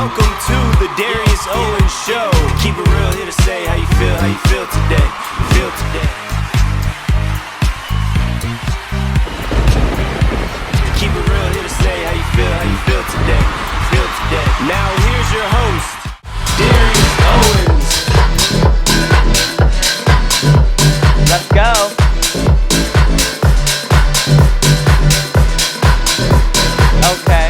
Welcome to the Darius Owens Show. Keep it real, here to say how you feel today. Keep it real, here to say how you feel today. Now here's your host, Darius Owens. Let's go. Okay.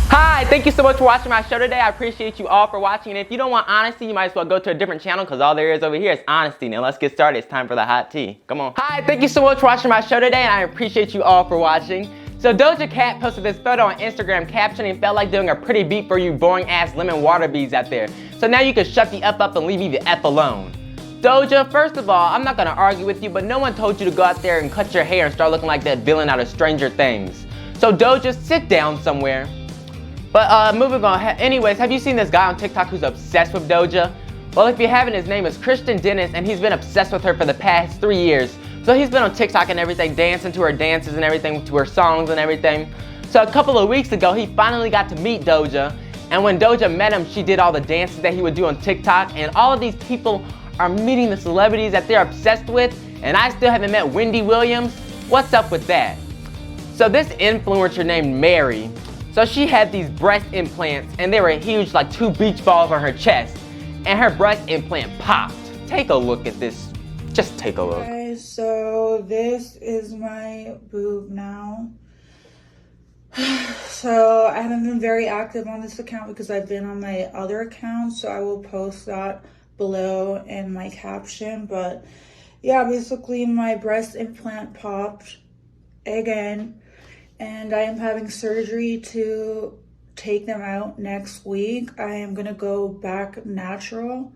Hi, thank you so much for watching my show today. I appreciate you all for watching. And if you don't want honesty, you might as well go to a different channel because all there is over here is honesty. Now let's get started. It's time for the hot tea. Come on. Hi, thank you so much for watching my show today, and I appreciate you all for watching. So Doja Cat posted this photo on Instagram captioning felt like doing a pretty beat for you boring ass lemon water beads out there. So now you can shut the F up and leave me the F alone. Doja, first of all, I'm not gonna argue with you, but no one told you to go out there and cut your hair and start looking like that villain out of Stranger Things. So Doja, sit down somewhere. But moving on, anyways, have you seen this guy on TikTok who's obsessed with Doja? Well, if you haven't, his name is Christian Dennis, and he's been obsessed with her for the past 3 years. So he's been on TikTok and everything, dancing to her dances and everything, to her songs and everything. So a couple of weeks ago, he finally got to meet Doja. And when Doja met him, she did all the dances that he would do on TikTok. And all of these people are meeting the celebrities that they're obsessed with. And I still haven't met Wendy Williams. What's up with that? So this influencer named Mary, so she had these breast implants and they were huge, like 2 beach balls on her chest. And her breast implant popped. Take a look at this. Just take a look. Okay, so this is my boob now. So I haven't been very active on this account because I've been on my other account, so I will post that below in my caption. But yeah, basically my breast implant popped again, and I am having surgery to take them out next week. I am gonna go back natural,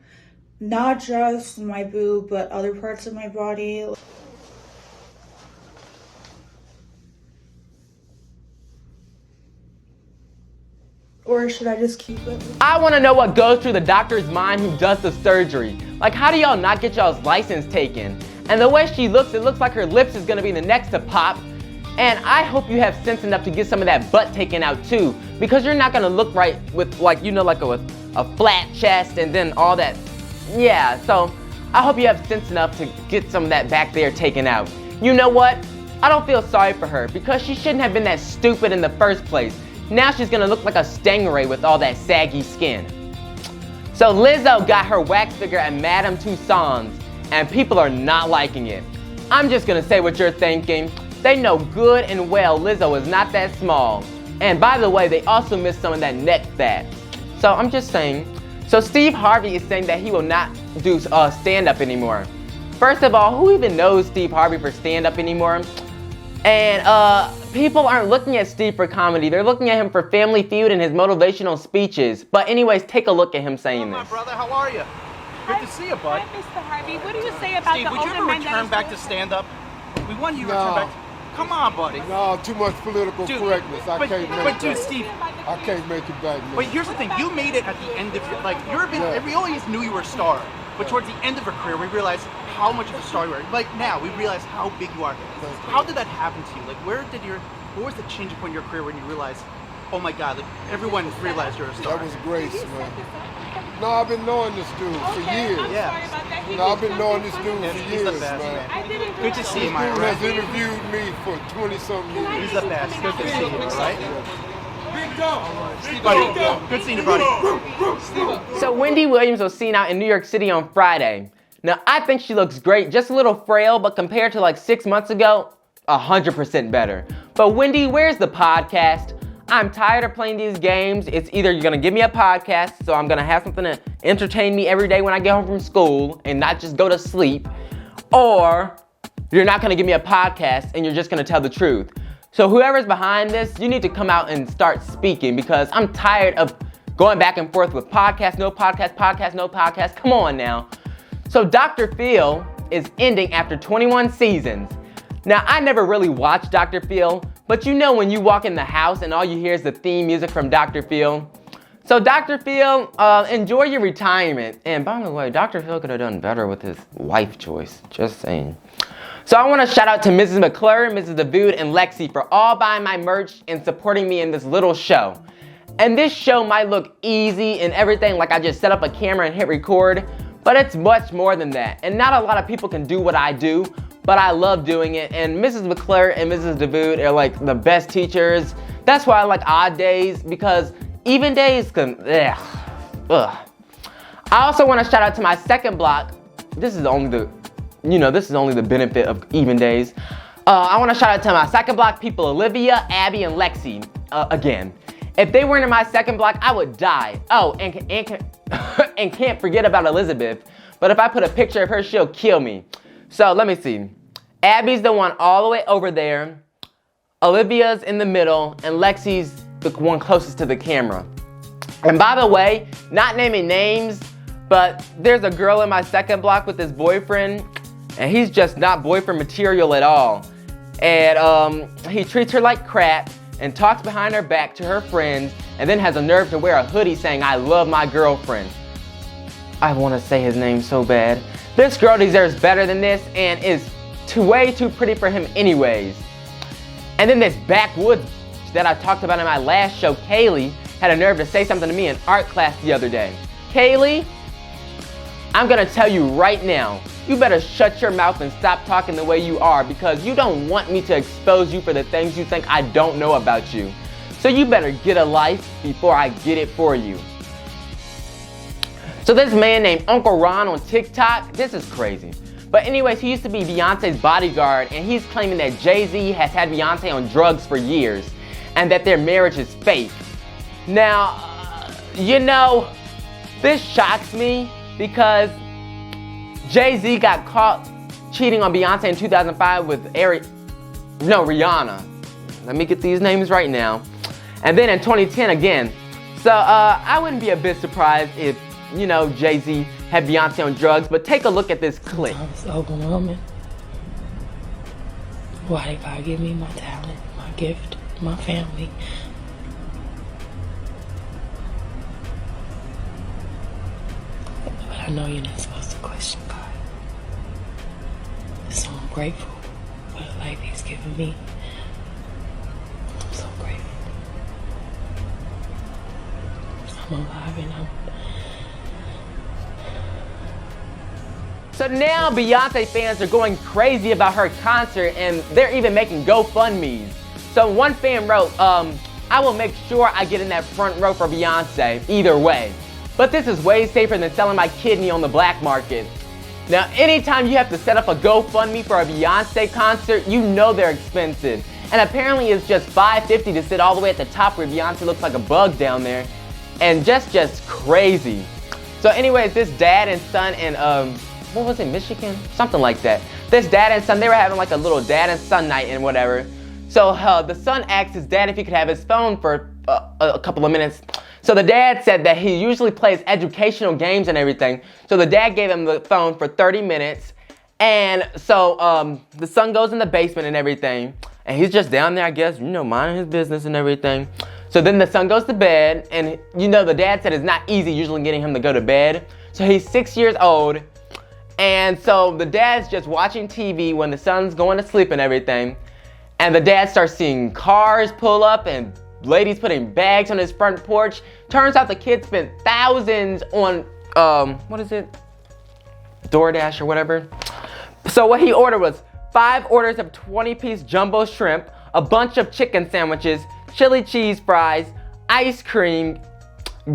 not just my boob but other parts of my body. Or should I just keep it? I want to know what goes through the doctor's mind who does the surgery. Like, how do y'all not get y'all's license taken? And the way she looks, it looks like her lips is gonna be the next to pop. And I hope you have sense enough to get some of that butt taken out too, because you're not gonna look right with, like, you know, like a flat chest and then all that. Yeah, so I hope you have sense enough to get some of that back there taken out. You know what? I don't feel sorry for her because she shouldn't have been that stupid in the first place. Now she's gonna look like a stingray with all that saggy skin. So Lizzo got her wax figure at Madame Tussauds, and people are not liking it. I'm just gonna say what you're thinking. They know good and well Lizzo is not that small. And by the way, they also missed some of that neck fat. So I'm just saying. So Steve Harvey is saying that he will not do stand-up anymore. First of all, who even knows Steve Harvey for stand-up anymore? And people aren't looking at Steve for comedy. They're looking at him for Family Feud and his motivational speeches. But anyways, take a look at him saying this. this. Brother, how are you? Good to see you, bud. Hi, Mr. Harvey. What do you say about Steve, the would you older ever men return back to stand-up? We want you to return back to... Come on, buddy. No, too much political correctness. I can't make But dude, that. Steve... I can't make it back, man. But here's the thing. You made it at the end of your... Like, we always knew you were a star. But towards the end of your career, we realized how much of a star you were. Like, now, we realize how big you are. How did that happen to you? Like, what was the change point in your career when you realized, oh my God, like, everyone realized you're a star? That was grace, man. No, I've been knowing this dude for years. I'm sorry about that. I've been knowing this dude for He's years, the best, man. Good to see you, Myra. He has interviewed me for 20-something years. He's the best. Good to see you, all right? Buddy, good seeing you, buddy. So Wendy Williams was seen out in New York City on Friday. Now, I think she looks great, just a little frail, but compared to like 6 months ago, 100% better. But Wendy, where's the podcast? I'm tired of playing these games. It's either you're gonna give me a podcast, so I'm gonna have something to entertain me every day when I get home from school and not just go to sleep, or you're not gonna give me a podcast and you're just gonna tell the truth. So whoever's behind this, you need to come out and start speaking because I'm tired of going back and forth with podcast, no podcast, podcast, no podcast. Come on now. So Dr. Phil is ending after 21 seasons. Now, I never really watched Dr. Phil, but you know when you walk in the house and all you hear is the theme music from Dr. Phil. So Dr. Phil, enjoy your retirement. And by the way, Dr. Phil could have done better with his wife choice, just saying. So I want to shout out to Mrs. McClure, Mrs. DeVood, and Lexi for all buying my merch and supporting me in this little show. And this show might look easy and everything, like I just set up a camera and hit record, but it's much more than that. And not a lot of people can do what I do, but I love doing it. And Mrs. McClure and Mrs. DeVood are like the best teachers. That's why I like odd days, because even days can, ugh. I also want to shout out to my second block. This is only the benefit of even days. I want to shout out to my second block people, Olivia, Abby, and Lexi. Again, if they weren't in my second block, I would die. Oh, and can't forget about Elizabeth. But if I put a picture of her, she'll kill me. So let me see. Abby's the one all the way over there. Olivia's in the middle, and Lexi's the one closest to the camera. And by the way, not naming names, but there's a girl in my second block with his boyfriend, and he's just not boyfriend material at all. And he treats her like crap and talks behind her back to her friends, and then has a nerve to wear a hoodie saying, "I love my girlfriend." I want to say his name so bad. This girl deserves better than this and is way too pretty for him anyways. And then this backwoods that I talked about in my last show, Kaylee, had a nerve to say something to me in art class the other day. Kaylee, I'm gonna tell you right now, you better shut your mouth and stop talking the way you are, because you don't want me to expose you for the things you think I don't know about you. So you better get a life before I get it for you. So this man named Uncle Ron on TikTok, this is crazy. But anyways, he used to be Beyonce's bodyguard, and he's claiming that Jay-Z has had Beyonce on drugs for years and that their marriage is fake. Now, this shocks me because Jay-Z got caught cheating on Beyonce in 2005 with Rihanna. Let me get these names right now. And then in 2010 again. So I wouldn't be a bit surprised if, Jay-Z had Beyonce on drugs, but take a look at this clip. It's overwhelming. Why did God give me my talent, my gift, my family? But I know you're not supposed to question God. So I'm grateful for the life He's given me. I'm so grateful. I'm alive and I'm... So now Beyonce fans are going crazy about her concert, and they're even making GoFundMes. So one fan wrote, I will make sure I get in that front row for Beyonce, either way. But this is way safer than selling my kidney on the black market. Now, anytime you have to set up a GoFundMe for a Beyonce concert, you know they're expensive. And apparently it's just $5.50 to sit all the way at the top where Beyonce looks like a bug down there. And just crazy. So anyways, this dad and son in, what was it, Michigan? Something like that. This dad and son, they were having like a little dad and son night and whatever. So the son asked his dad if he could have his phone for a couple of minutes. So the dad said that he usually plays educational games and everything. So the dad gave him the phone for 30 minutes. And so the son goes in the basement and everything. And he's just down there, I guess, minding his business and everything. So then the son goes to bed. And the dad said it's not easy usually getting him to go to bed. So he's 6 years old. And so the dad's just watching TV when the son's going to sleep and everything. And the dad starts seeing cars pull up and ladies putting bags on his front porch. Turns out the kid spent thousands on, DoorDash or whatever. So what he ordered was 5 orders of 20-piece jumbo shrimp, a bunch of chicken sandwiches, chili cheese fries, ice cream,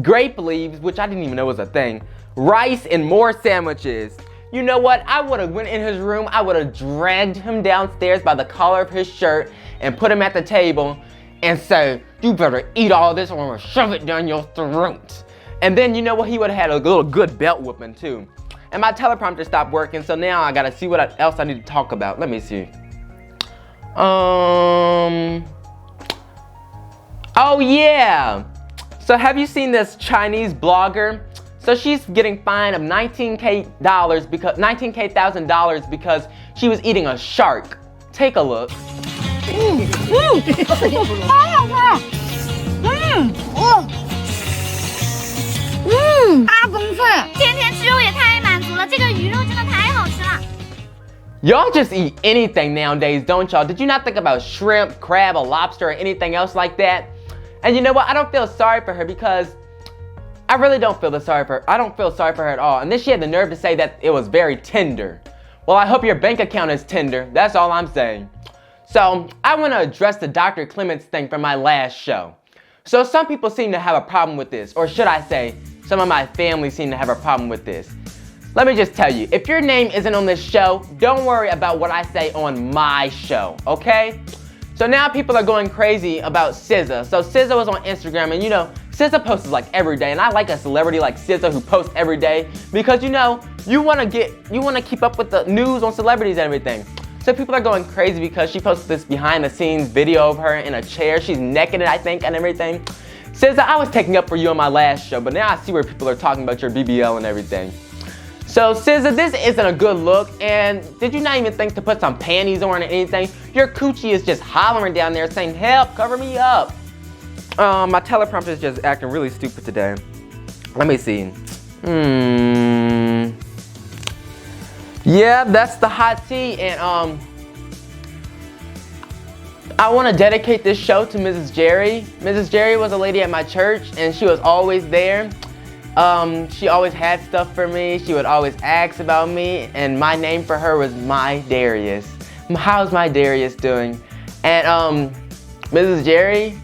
grape leaves, which I didn't even know was a thing, rice, and more sandwiches. You know what? I would have went in his room, I would have dragged him downstairs by the collar of his shirt and put him at the table and say, you better eat all this or I'm gonna shove it down your throat. And then you know what? He would have had a little good belt whooping too. And my teleprompter stopped working, so now I gotta see what else I need to talk about. Let me see. Oh yeah. So have you seen this Chinese blogger? So she's getting fined of $19,000 because she was eating a shark. Take a look. 8公分，天天吃肉也太满足了，这个鱼肉真的太好吃了。Y'all just eat anything nowadays, don't y'all? Did you not think about shrimp, crab, or lobster, or anything else like that? And you know what? I don't feel sorry for her because I really don't feel sorry for her. I don't feel sorry for her at all. And then she had the nerve to say that it was very tender. Well, I hope your bank account is tender. That's all I'm saying. So I want to address the Dr. Clements thing from my last show. So some people seem to have a problem with this, or should I say, some of my family seem to have a problem with this. Let me just tell you, if your name isn't on this show, don't worry about what I say on my show, okay? So now people are going crazy about SZA. So SZA was on Instagram, and you know, SZA posts like every day, and I like a celebrity like SZA who posts every day because you know, you want to keep up with the news on celebrities and everything. So people are going crazy because she posted this behind the scenes video of her in a chair. She's naked, I think, and everything. SZA, I was taking up for you on my last show, but now I see where people are talking about your BBL and everything. So SZA, this isn't a good look, and did you not even think to put some panties on or anything? Your coochie is just hollering down there saying, help, cover me up. My teleprompter is just acting really stupid today. Let me see. Yeah, that's the hot tea, and I want to dedicate this show to Mrs. Jerry. Mrs. Jerry was a lady at my church, and she was always there. She always had stuff for me. She would always ask about me, and my name for her was My Darius. How's my Darius doing? And Mrs. Jerry,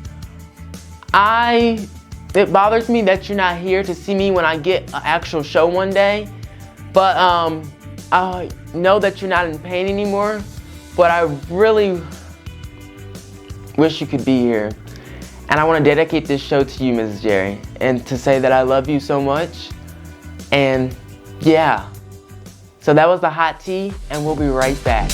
it bothers me that you're not here to see me when I get an actual show one day. But I know that you're not in pain anymore, but I really wish you could be here. And I want to dedicate this show to you, Mrs. Jerry, and to say that I love you so much. And yeah, so that was the hot tea, and we'll be right back.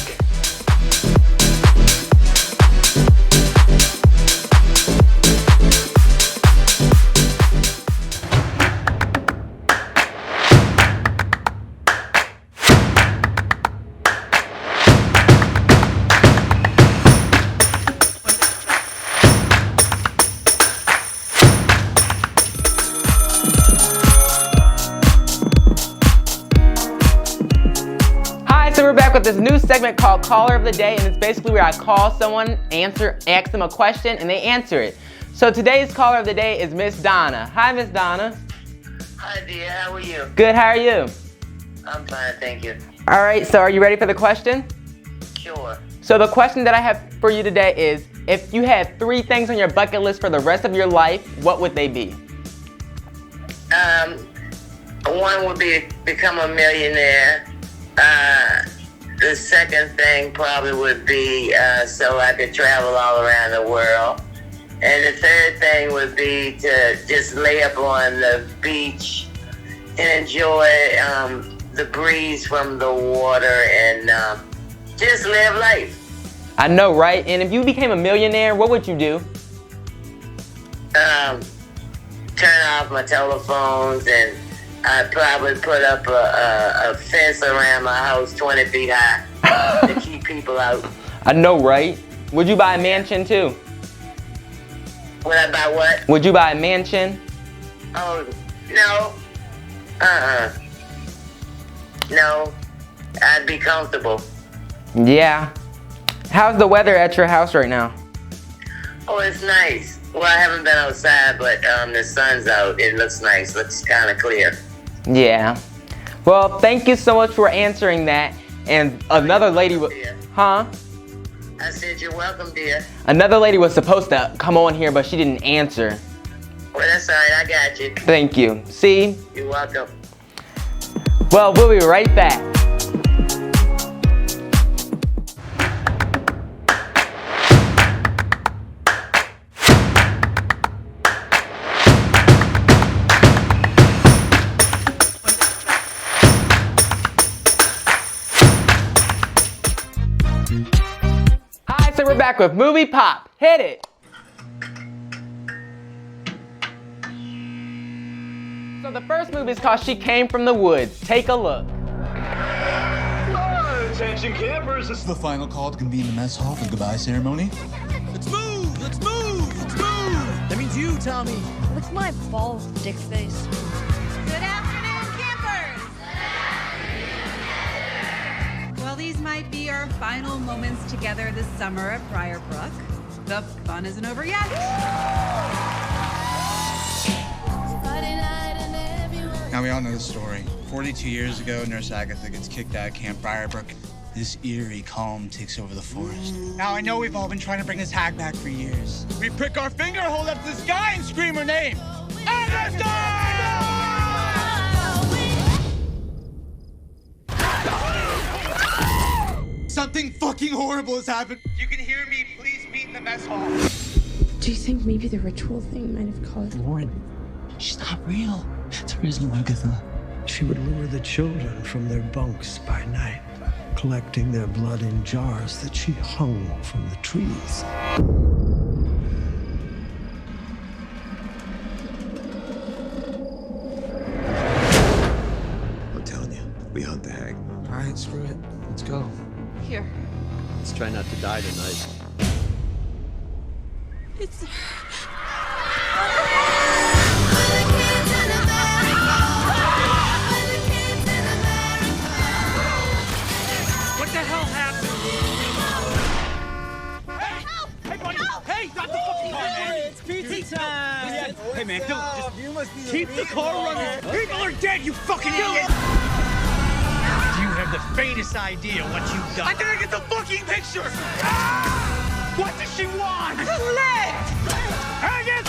So we're back with this new segment called Caller of the Day, and it's basically where I call someone, ask them a question, and they answer it. So today's caller of the day is Miss Donna. Hi, Miss Donna. Hi, dear. How are you? Good. How are you? I'm fine, thank you. All right. So are you ready for the question? Sure. So the question that I have for you today is, if you had 3 things on your bucket list for the rest of your life, what would they be? One would be become a millionaire. The second thing probably would be so I could travel all around the world. And the third thing would be to just lay up on the beach and enjoy the breeze from the water and just live life. I know, right? And if you became a millionaire, what would you do? Turn off my telephones, and I'd probably put up a fence around my house 20 feet high to keep people out. I know, right? Would you buy a mansion too? Would I buy what? Would you buy a mansion? Oh, no. No. I'd be comfortable. Yeah. How's the weather at your house right now? Oh, it's nice. Well, I haven't been outside, but the sun's out. It looks nice. Looks kind of clear. Yeah. Well, thank you so much for answering that. And another lady was... Huh? I said you're welcome, dear. Another lady was supposed to come on here, but she didn't answer. Well, that's all right. I got you. Thank you. See? You're welcome. Well, we'll be right back. So we're back with Movie Pop. Hit it. So the first movie is called She Came from the Woods. Take a look. Attention campers, this is the final call to convene the mess hall for the goodbye ceremony. Let's move! Let's move! Let's move! That means you, Tommy. What's my balls, dick face? Good afternoon, campers. Well, Well, these might be our final moments together this summer at Briar Brook. The fun isn't over yet. Now, we all know the story. 42 years ago, Nurse Agatha gets kicked out of Camp Briar Brook. This eerie calm takes over the forest. Now, I know we've all been trying to bring this hag back for years. We prick our finger, hold up to the sky, and scream her name. Agatha! Something fucking horrible has happened. If you can hear me, please meet in the mess hall. Do you think maybe the ritual thing might have caused... Lauren, she's not real. There is no Agatha. She would lure the children from their bunks by night, collecting their blood in jars that she hung from the trees. I'm telling you, we hunt the hag. All right, screw it. Let's go. Here. Let's try not to die tonight. It's... What the hell happened? Hey, buddy! Hey, stop the fucking car, man! It's pizza time! Hey, man, don't keep the car running! People are dead, you fucking idiot! Do you have the faintest idea what you've done? I didn't get the fucking picture! Ah! What does she want? Hang it!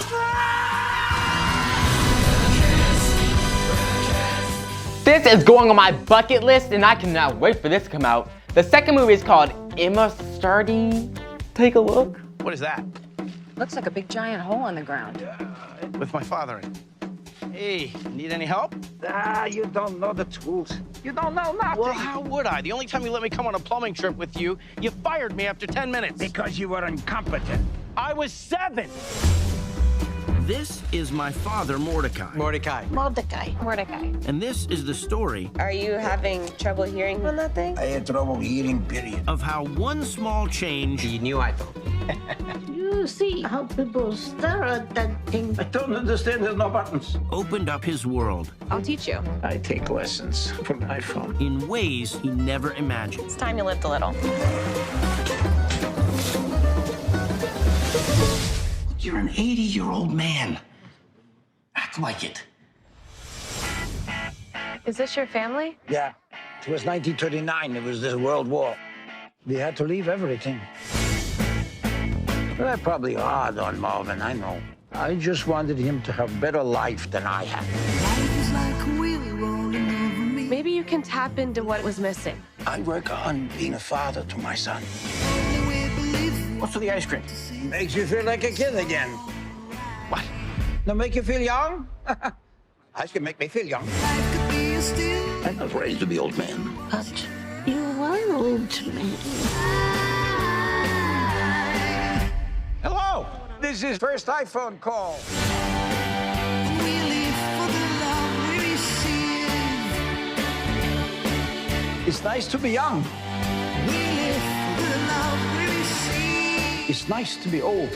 This is going on my bucket list, and I cannot wait for this to come out. The second movie is called Emma Stardine. Take a look. What is that? Looks like a big giant hole in the ground. With my father in. Hey, need any help? You don't know the tools. You don't know nothing. Well, how would I? The only time you let me come on a plumbing trip with you, you fired me after 10 minutes. Because you were incompetent. I was 7. This is my father, Mordecai. Mordecai. And this is the story Are you having trouble hearing on that thing? I had trouble hearing, period. of how one small change The new iPhone. You see how people stare at that thing. I don't understand, there's no buttons. opened up his world I'll teach you. I take lessons from iPhone. in ways he never imagined. It's time you lived a little. You're an 80-year-old man. Act like it. Is this your family? Yeah. It was 1939. It was the World War. We had to leave everything. Well, probably hard on Marvin, I know. I just wanted him to have a better life than I had. Maybe you can tap into what was missing. I work on being a father to my son. What's with the ice cream? Makes you feel like a kid again. What? No, make you feel young? Ice cream make me feel young. I'm not ready to be old man. But you are old to me. Hello. This is first iPhone call. It's nice to be young. It's nice to be old.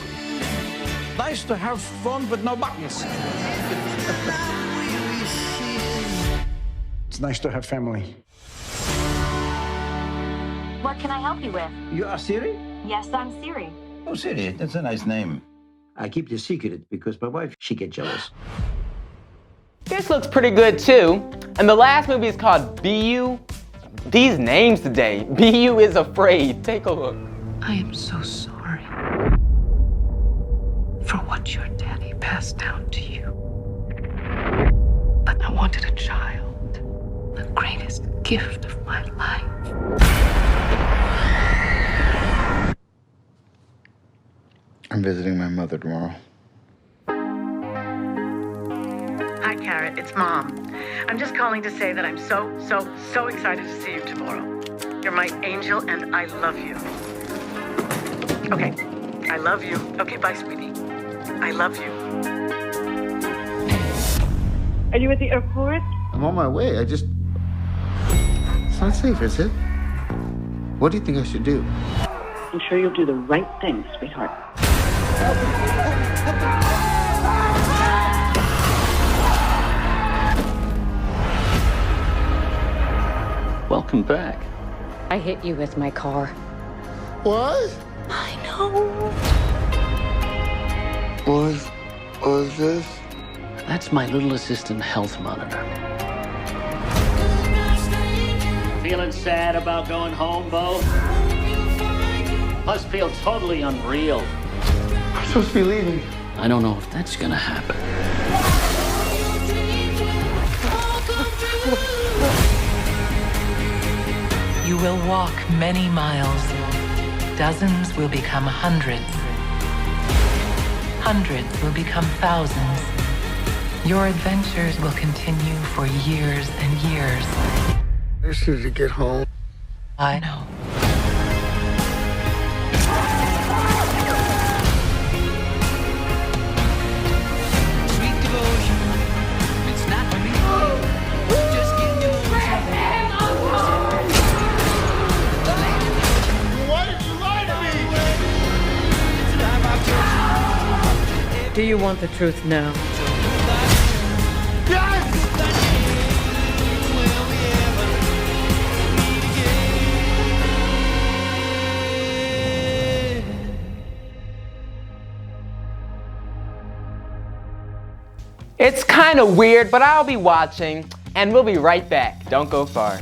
Nice to have fun but no buttons. It's nice to have family. What can I help you with? You are Siri? Yes, I'm Siri. Oh, Siri, that's a nice name. I keep this secret because my wife, she gets jealous. This looks pretty good too. And the last movie is called BU. These names today. BU is afraid. Take a look. I am so sorry for what your daddy passed down to you. But I wanted a child, the greatest gift of my life. I'm visiting my mother tomorrow. Hi, Carrot. It's Mom. I'm just calling to say that I'm so excited to see you tomorrow. You're my angel, and I love you. Okay, I love you. Okay, bye, sweetie. I love you. Are you at the airport? I'm on my way. It's not safe, is it? What do you think I should do? I'm sure you'll do the right thing, sweetheart. Welcome back. I hit you with my car. What? I know. What was this? That's my little assistant health monitor. Feeling sad about going home, Bo? Must feel totally unreal. I'm supposed to be leaving. I don't know if that's gonna happen. You will walk many miles. Dozens will become hundreds. Hundreds will become thousands. Your adventures will continue for years and years. I just need to get home. I know. Do you want the truth now? It's kind of weird, but I'll be watching, and we'll be right back. Don't go far.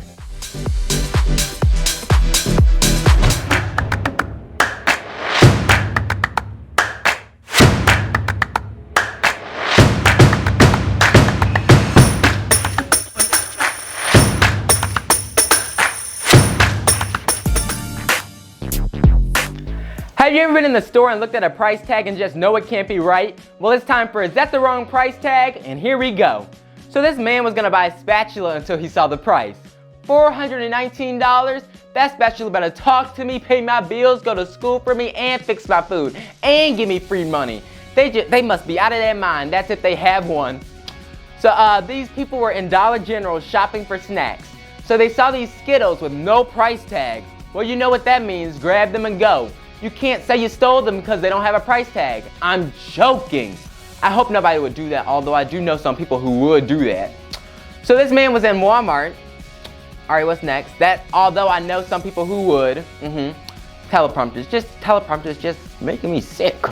Have you ever been in the store and looked at a price tag and just know it can't be right? Well, it's time for Is That the Wrong Price Tag? And here we go. So this man was gonna buy a spatula until he saw the price. $419? That spatula better talk to me, pay my bills, go to school for me, and fix my food, and give me free money. They must be out of their mind. That's if they have one. So these people were in Dollar General shopping for snacks. So they saw these Skittles with no price tags. Well, you know what that means. Grab them and go. You can't say you stole them because they don't have a price tag. I'm joking. I hope nobody would do that, although I do know some people who would do that. So this man was in Walmart. All right, what's next? Although I know some people who would. Teleprompters just making me sick.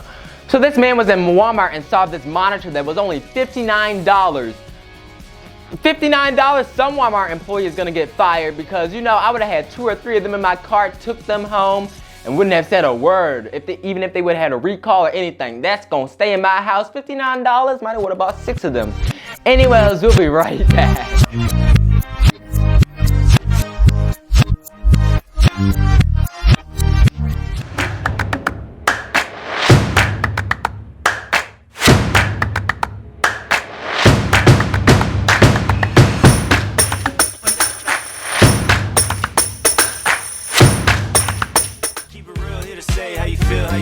So this man was in Walmart and saw this monitor that was only $59. $59, some Walmart employee is gonna get fired because, you know, I would have had 2 or 3 of them in my cart, took them home, and wouldn't have said a word, even if they would have had a recall or anything. That's gonna stay in my house. $59, might have would have bought 6 of them. Anyways, we'll be right back.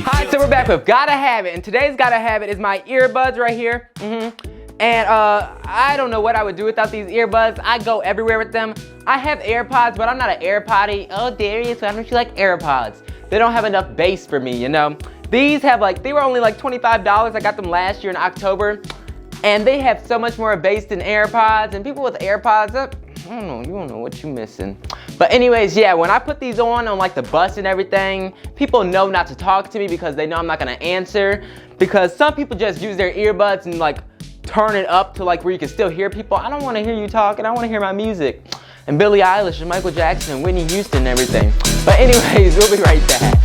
Hi, so we're back with Gotta Have It, and today's Gotta Have It is my earbuds right here. And I don't know what I would do without these earbuds. I go everywhere with them. I have AirPods, but I'm not an AirPoddy. Oh, Darius, why don't you like AirPods? They don't have enough bass for me, you know? These have they were only like $25. I got them last year in October. And they have so much more bass than AirPods. And people with AirPods, I don't know, you don't know what you're missing. But anyways, yeah, when I put these on like the bus and everything, people know not to talk to me because they know I'm not gonna answer. Because some people just use their earbuds and like turn it up to like where you can still hear people. I don't wanna hear you talking, I wanna hear my music. And Billie Eilish and Michael Jackson and Whitney Houston and everything. But anyways, we'll be right back.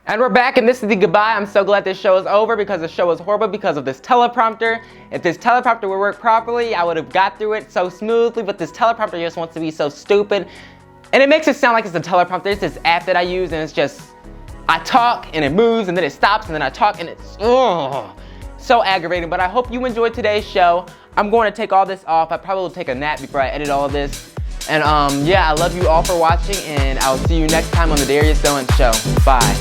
And we're back, and this is the goodbye. I'm so glad this show is over because the show was horrible because of this teleprompter. If this teleprompter would work properly, I would have got through it so smoothly, but this teleprompter just wants to be so stupid. And it makes it sound like it's a teleprompter. It's this app that I use, and it's just, I talk, and it moves, and then it stops, and then I talk, and it's, so aggravating. But I hope you enjoyed today's show. I'm going to take all this off. I probably will take a nap before I edit all of this. And yeah, I love you all for watching, and I'll see you next time on the Darius Talk Show. Bye.